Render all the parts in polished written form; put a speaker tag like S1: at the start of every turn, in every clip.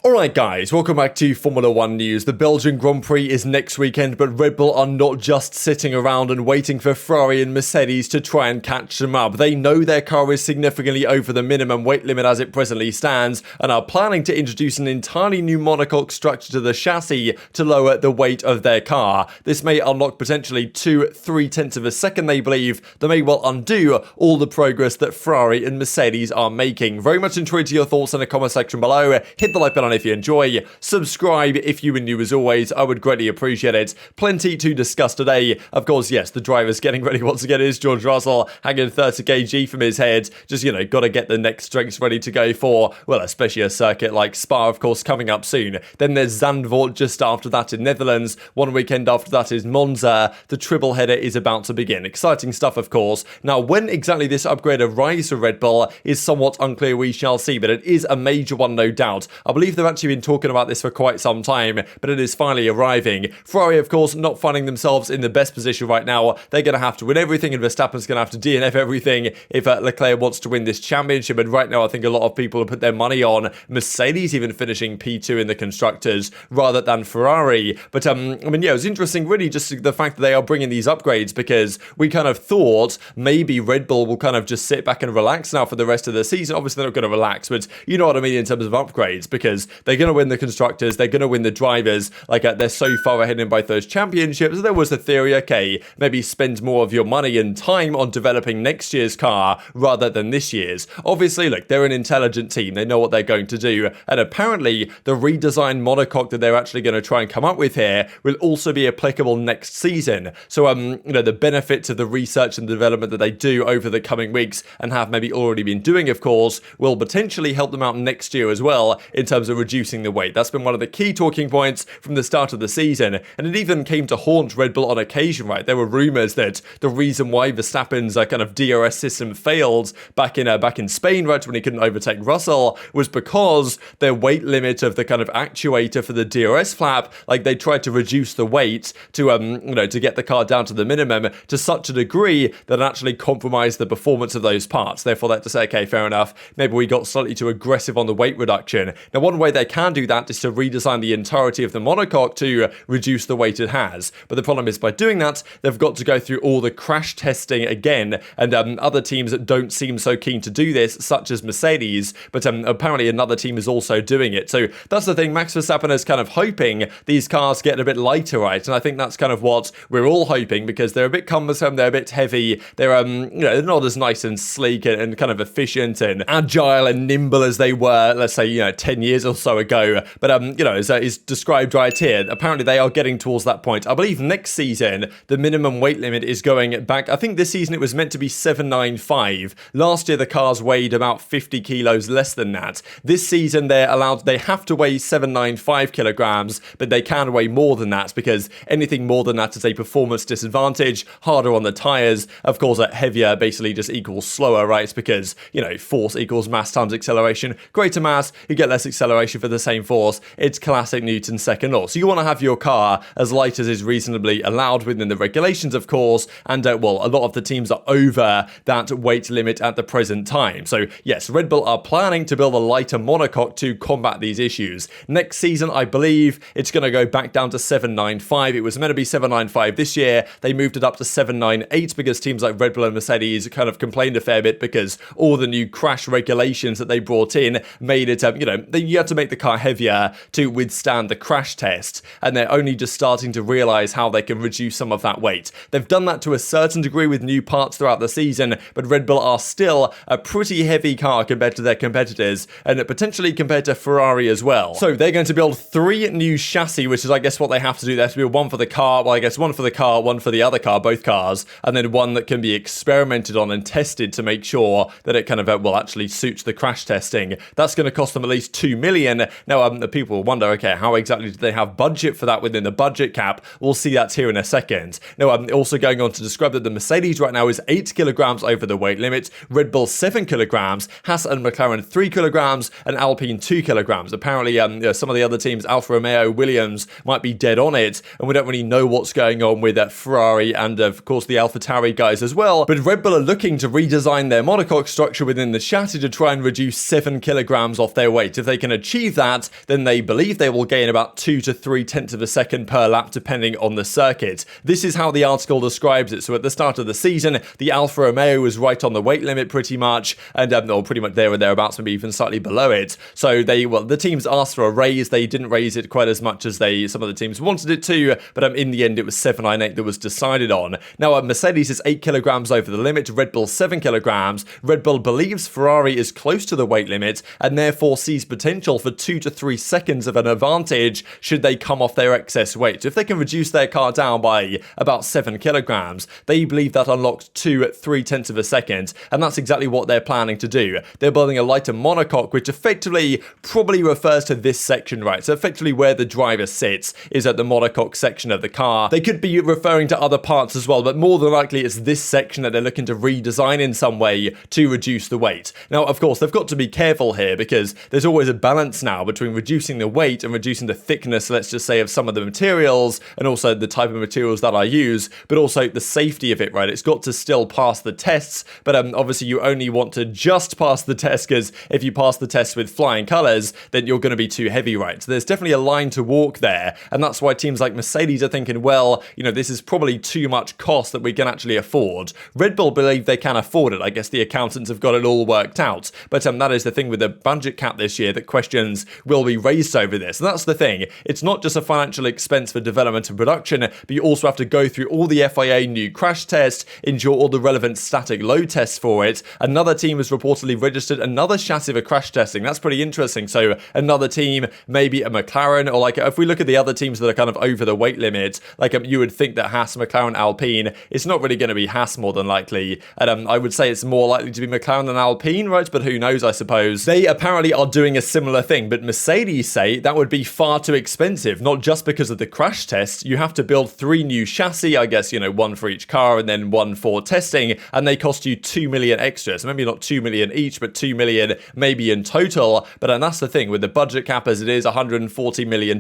S1: Alright guys, welcome back to Formula 1 news. The Belgian Grand Prix is next weekend, but Red Bull are not just sitting around and waiting for Ferrari and Mercedes to try and catch them up. They know their car is significantly over the minimum weight limit as it presently stands, and are planning to introduce an entirely new monocoque structure to the chassis to lower the weight of their car. This may unlock potentially 2-3 tenths of a second, they believe, that may well undo all the progress that Ferrari and Mercedes are making. Very much intrigued to your thoughts in the comment section below. Hit the like button if you enjoy, subscribe if you are new as always, I would greatly appreciate it. Plenty to discuss today. Of course, yes, the driver's getting ready once again is George Russell, hanging 30 kg from his head, just, got to get the next strengths ready to go for, well, especially a circuit like Spa, of course, coming up soon. Then there's Zandvoort just after that in Netherlands, one weekend after that is Monza. The triple header is about to begin. Exciting stuff, of course. Now, when exactly this upgrade arrives for Red Bull is somewhat unclear, we shall see, but it is a major one, no doubt. I believe they've actually been talking about this for quite some time, but it is finally arriving. Ferrari, of course, not finding themselves in the best position right now. They're going to have to win everything, and Verstappen's going to have to DNF everything if Leclerc wants to win this championship. And right now, I think a lot of people have put their money on Mercedes even finishing P2 in the constructors rather than Ferrari. But it was interesting, really, just the fact that they are bringing these upgrades, because we kind of thought maybe Red Bull will kind of just sit back and relax now for the rest of the season. Obviously, they're not going to relax, but you know what I mean in terms of upgrades, because they're going to win the constructors, they're going to win the drivers, they're so far ahead in both those championships. There was the theory, okay, maybe spend more of your money and time on developing next year's car rather than this year's. Obviously, look, they're an intelligent team, they know what they're going to do, and apparently the redesigned monocoque that they're actually going to try and come up with here will also be applicable next season. So, the benefits of the research and development that they do over the coming weeks, and have maybe already been doing, of course, will potentially help them out next year as well in terms of reducing the weight. That's been one of the key talking points from the start of the season, and it even came to haunt Red Bull on occasion, right? There were rumours that the reason why Verstappen's kind of DRS system failed back in Spain, right, when he couldn't overtake Russell, was because their weight limit of the kind of actuator for the DRS flap, they tried to reduce the weight to get the car down to the minimum to such a degree that it actually compromised the performance of those parts. Therefore, they had to say, okay, fair enough, maybe we got slightly too aggressive on the weight reduction. Now, one way they can do that is to redesign the entirety of the monocoque to reduce the weight it has. But the problem is, by doing that, they've got to go through all the crash testing again, and other teams that don't seem so keen to do this, such as Mercedes, but apparently another team is also doing it. So that's the thing, Max Verstappen is kind of hoping these cars get a bit lighter, right? And I think that's kind of what we're all hoping, because they're a bit cumbersome, they're a bit heavy, they're they're not as nice and sleek and kind of efficient and agile and nimble as they were, let's say, 10 years or so ago. But as is described right here, apparently they are getting towards that point. I believe next season the minimum weight limit is going back. I think this season it was meant to be 795. Last year the cars weighed about 50 kilos less than that. This season they have to weigh 795 kilograms, but they can weigh more than that, because anything more than that is a performance disadvantage, harder on the tires. Of course, heavier basically just equals slower, right? Because force equals mass times acceleration. Greater mass, you get less acceleration for the same force. It's classic Newton's second law. So you want to have your car as light as is reasonably allowed within the regulations, of course, and a lot of the teams are over that weight limit at the present time. So yes, Red Bull are planning to build a lighter monocoque to combat these issues. Next season, I believe it's going to go back down to 795. It was meant to be 795 this year. They moved it up to 798 because teams like Red Bull and Mercedes kind of complained a fair bit, because all the new crash regulations that they brought in made it, you had to make the car heavier to withstand the crash test, and they're only just starting to realize how they can reduce some of that weight. They've done that to a certain degree with new parts throughout the season, but Red Bull are still a pretty heavy car compared to their competitors, and potentially compared to Ferrari as well. So they're going to build 3 new chassis, which is, I guess, what they have to do. They have to build one for the car, one for the car, one for the other car, both cars, and then one that can be experimented on and tested to make sure that it kind of actually suits the crash testing. That's going to cost them at least 2 million. Now, the people wonder, okay, how exactly do they have budget for that within the budget cap? We'll see that here in a second. Now, I'm also going on to describe that the Mercedes right now is 8 kilograms over the weight limit, Red Bull 7 kilograms, Haas and McLaren 3 kilograms, and Alpine 2 kilograms. Apparently, some of the other teams, Alfa Romeo, Williams, might be dead on it, and we don't really know what's going on with Ferrari and, of course, the Alpha Tauri guys as well. But Red Bull are looking to redesign their monocoque structure within the chassis to try and reduce 7 kilograms off their weight. If they can achieve achieve that, then they believe they will gain about 2 to 3 tenths of a second per lap depending on the circuit. This is how the article describes it. So at the start of the season, the Alfa Romeo was right on the weight limit pretty much, and pretty much there or thereabouts, maybe even slightly below it. So the teams asked for a raise. They didn't raise it quite as much as some of the teams wanted it to, but in the end it was 798 that was decided on. Now Mercedes is 8 kilograms over the limit, Red Bull 7 kilograms. Red Bull believes Ferrari is close to the weight limit and therefore sees potential for 2 to 3 seconds of an advantage should they come off their excess weight. So if they can reduce their car down by about 7 kilograms, they believe that unlocks 2-3 tenths of a second, and that's exactly what they're planning to do. They're building a lighter monocoque, which effectively probably refers to this section, right? So effectively where the driver sits is at the monocoque section of the car. They could be referring to other parts as well, but more than likely it's this section that they're looking to redesign in some way to reduce the weight. Now, of course, they've got to be careful here because there's always a balance now between reducing the weight and reducing the thickness, let's just say, of some of the materials, and also the type of materials that I use, but also the safety of it, right? It's got to still pass the tests, but obviously you only want to just pass the test, because if you pass the test with flying colors, then you're going to be too heavy, right? So there's definitely a line to walk there, and that's why teams like Mercedes are thinking, well, this is probably too much cost that we can actually afford. Red Bull believe they can afford it. I guess the accountants have got it all worked out, but that is the thing with the budget cap this year, that questions will be raised over this. And that's the thing. It's not just a financial expense for development and production, but you also have to go through all the FIA new crash tests, endure all the relevant static load tests for it. Another team has reportedly registered another chassis for crash testing. That's pretty interesting. So another team, maybe a McLaren, or if we look at the other teams that are kind of over the weight limit, you would think that Haas, McLaren, Alpine, it's not really going to be Haas more than likely. And I would say it's more likely to be McLaren than Alpine, right? But who knows, I suppose. They apparently are doing a similar thing, but Mercedes say that would be far too expensive, not just because of the crash tests. You have to build 3 new chassis, I guess, one for each car and then one for testing, and they cost you 2 million extra. So maybe not 2 million each, but 2 million maybe in total. But and that's the thing, with the budget cap as it is, $140 million,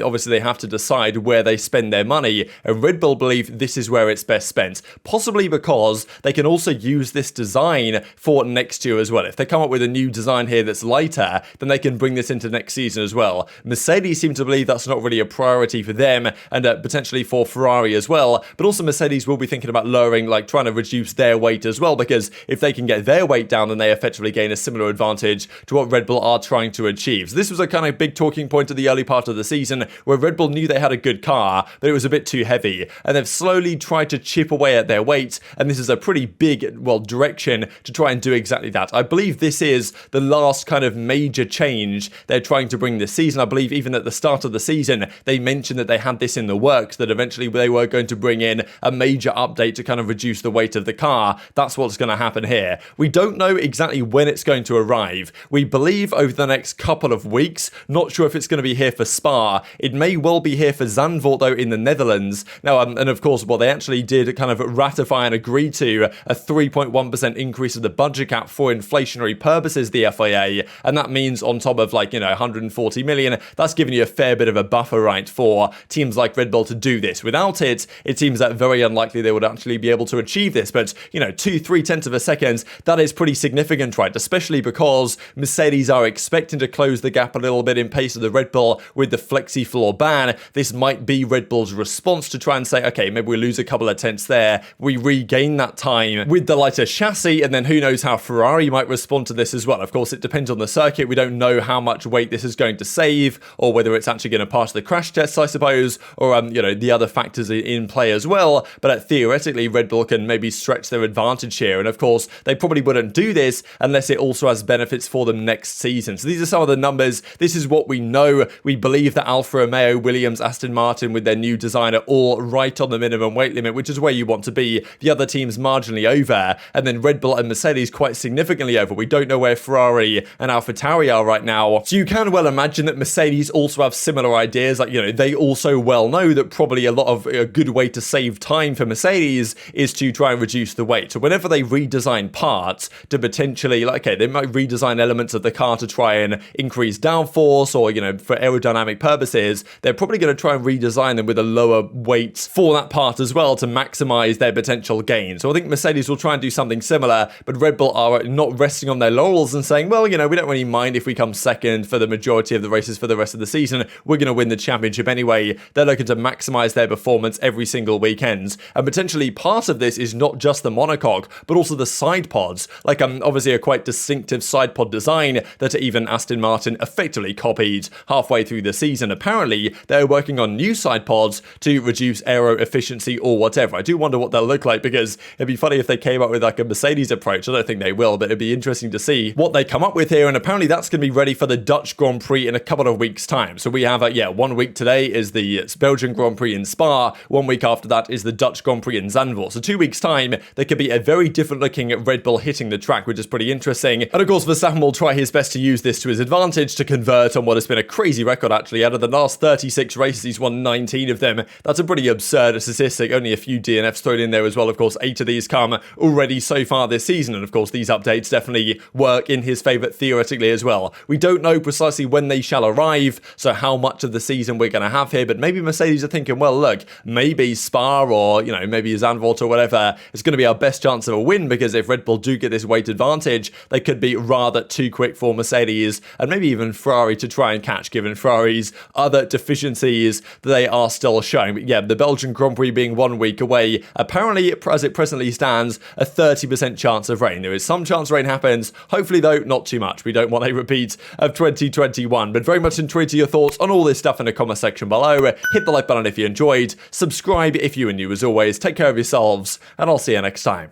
S1: obviously they have to decide where they spend their money, and Red Bull believe this is where it's best spent, possibly because they can also use this design for next year as well. If they come up with a new design here that's lighter, then they can bring this into next season as well. Mercedes seem to believe that's not really a priority for them, and potentially for Ferrari as well, but also Mercedes will be thinking about lowering, trying to reduce their weight as well, because if they can get their weight down, then they effectively gain a similar advantage to what Red Bull are trying to achieve. So this was a kind of big talking point at the early part of the season, where Red Bull knew they had a good car, but it was a bit too heavy, and they've slowly tried to chip away at their weight, and this is a pretty big, direction to try and do exactly that. I believe this is the last kind of major change they're trying to bring this season. I believe even at the start of the season, they mentioned that they had this in the works, that eventually they were going to bring in a major update to kind of reduce the weight of the car. That's what's going to happen here. We don't know exactly when it's going to arrive. We believe over the next couple of weeks. Not sure if it's going to be here for Spa. It may well be here for Zandvoort, though, in the Netherlands. Now, and of course, they actually did kind of ratify and agree to a 3.1% increase of the budget cap for inflationary purposes, the FIA, and that means on top of 140 million, that's giving you a fair bit of a buffer, right, for teams like Red Bull to do this. Without it, it seems that very unlikely they would actually be able to achieve this, but 2-3 tenths of a second, that is pretty significant, right, especially because Mercedes are expecting to close the gap a little bit in pace of the Red Bull with the flexi floor ban. This might be Red Bull's response to try and say, okay, maybe we lose a couple of tenths there, we regain that time with the lighter chassis, and then who knows how Ferrari might respond to this as well. Of course, it depends on the circuit. We don't know how much weight this is going to save, or whether it's actually going to pass the crash tests, I suppose, or the other factors in play as well. But theoretically, Red Bull can maybe stretch their advantage here, and of course, they probably wouldn't do this unless it also has benefits for them next season. So these are some of the numbers. This is what we know. We believe that Alfa Romeo, Williams, Aston Martin with their new design are all right on the minimum weight limit, which is where you want to be. The other teams marginally over, and then Red Bull and Mercedes quite significantly over. We don't know where Ferrari and AlphaTauri are right now. So you can well imagine that Mercedes also have similar ideas. They also well know that probably a good way to save time for Mercedes is to try and reduce the weight. So whenever they redesign parts to potentially, they might redesign elements of the car to try and increase downforce, or, for aerodynamic purposes, they're probably going to try and redesign them with a lower weight for that part as well to maximize their potential gain. So I think Mercedes will try and do something similar, but Red Bull are not resting on their laurels and saying, well, we don't really mind, if we come second for the majority of the races for the rest of the season, we're going to win the championship anyway. They're looking to maximize their performance every single weekend. And potentially part of this is not just the monocoque, but also the side pods. Like obviously a quite distinctive side pod design that even Aston Martin effectively copied halfway through the season. Apparently, they're working on new side pods to reduce aero efficiency or whatever. I do wonder what they'll look like, because it'd be funny if they came up with like a Mercedes approach. I don't think they will, but it'd be interesting to see what they come up with here. And apparently that's going to be ready for the Dutch Grand Prix in a couple of weeks' time. So we have, 1 week today is the Belgian Grand Prix in Spa. 1 week after that is the Dutch Grand Prix in Zandvoort. So 2 weeks' time, there could be a very different looking Red Bull hitting the track, which is pretty interesting. And of course, Verstappen will try his best to use this to his advantage to convert on what has been a crazy record, actually. Out of the last 36 races, he's won 19 of them. That's a pretty absurd statistic. Only a few DNFs thrown in there as well. Of course, 8 of these come already so far this season. And of course, these updates definitely work in his favour theoretically as well. We don't know precisely when they shall arrive, so how much of the season we're going to have here, but maybe Mercedes are thinking, well, look, maybe Spa or, maybe Zandvoort or whatever is going to be our best chance of a win, because if Red Bull do get this weight advantage, they could be rather too quick for Mercedes and maybe even Ferrari to try and catch, given Ferrari's other deficiencies that they are still showing. But yeah, the Belgian Grand Prix being 1 week away, apparently, as it presently stands, a 30% chance of rain. There is some chance rain happens, hopefully though, not too much. We don't want a repeat of 2021, but very much intrigued to your thoughts on all this stuff in the comment section below. Hit the like button if you enjoyed, subscribe if you are new as always, take care of yourselves, and I'll see you next time.